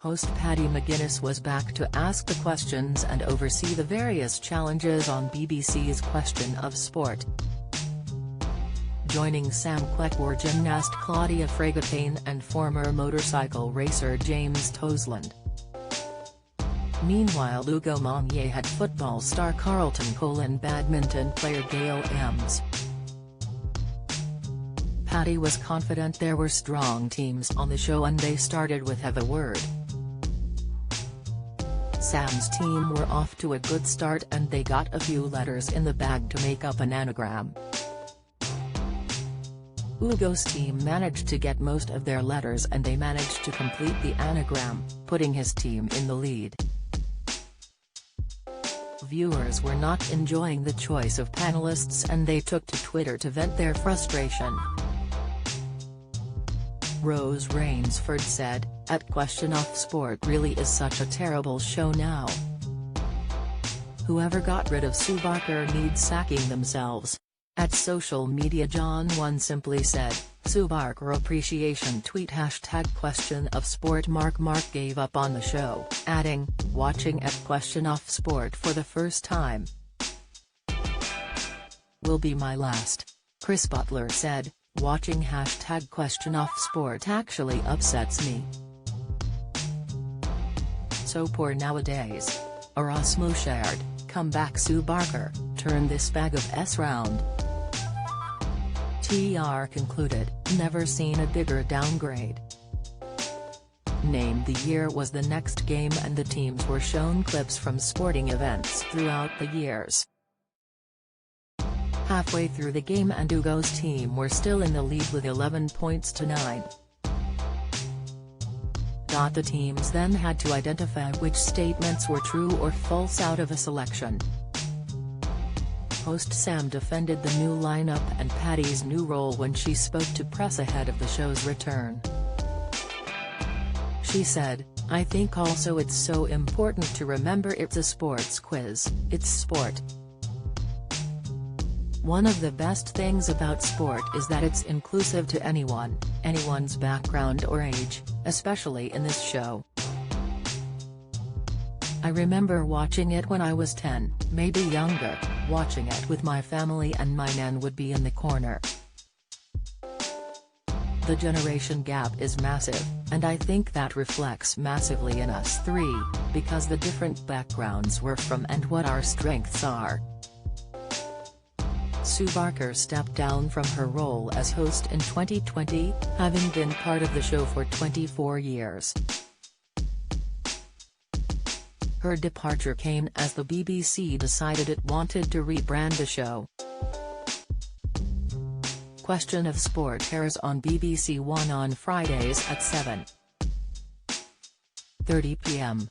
Host Paddy McGuinness was back to ask the questions and oversee the various challenges on BBC's Question of Sport. Joining Sam Quek were gymnast Claudia Fregatane and former motorcycle racer James Toseland. Meanwhile, Ugo Monye had football star Carlton Cole and badminton player Gail Eames. Paddy was confident there were strong teams on the show and they started with Have a Word. Sam's team were off to a good start and they got a few letters in the bag to make up an anagram. Ugo's team managed to get most of their letters and they managed to complete the anagram, putting his team in the lead. Viewers were not enjoying the choice of panelists and they took to Twitter to vent their frustration. Rose Rainsford said, "At Question of Sport really is such a terrible show now. Whoever got rid of Sue Barker needs sacking themselves." At social media, John One simply said, "Sue Barker appreciation tweet #Question of Sport." Mark gave up on the show, adding, "Watching At Question of Sport for the first time will be my last." Chris Butler said, "Watching #Question of Sport actually upsets me. So poor nowadays. Erasmo shared, come back Sue Barker, turn this bag of S round." TR concluded, "Never seen a bigger downgrade." Name the Year was the next game and the teams were shown clips from sporting events throughout the years. Halfway through the game and Ugo's team were still in the lead with 11 points to 9. The teams then had to identify which statements were true or false out of a selection. Host Sam defended the new lineup and Paddy's new role when she spoke to press ahead of the show's return. She said, "I think also it's so important to remember it's a sports quiz, it's sport. One of the best things about sport is that it's inclusive to anyone, anyone's background or age, especially in this show. I remember watching it when I was 10, maybe younger, watching it with my family and my nan would be in the corner. The generation gap is massive, and I think that reflects massively in us three, because the different backgrounds we're from and what our strengths are." Sue Barker stepped down from her role as host in 2020, having been part of the show for 24 years. Her departure came as the BBC decided it wanted to rebrand the show. Question of Sport airs on BBC One on Fridays at 7:30 p.m.